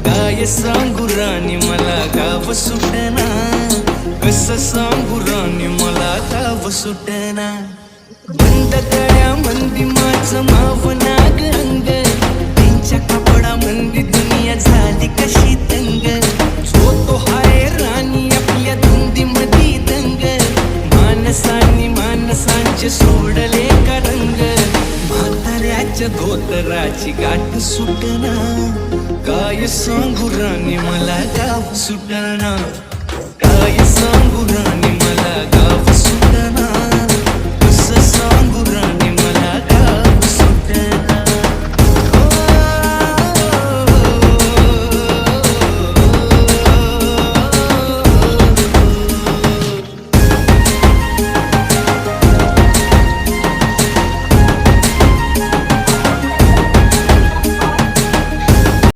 काय सांगू राणी मला गाव सुटना, कसं सांगू राणी मला गाव सुटना. बंद कळ्या मंदी माझं माव नाग रंग, त्यांच्या कपडा मंदी दुनिया झाली कशी तंग. जो तो हाय राणी आपल्या धुंदी मधी दंग, माणसांनी माणसांचे सोडले का रंग. म्हाताऱ्याच्या धोतराची गाठ सुटना, काय सांगू राणी मला गाव सुटना. काय सांगू राणी मला गाव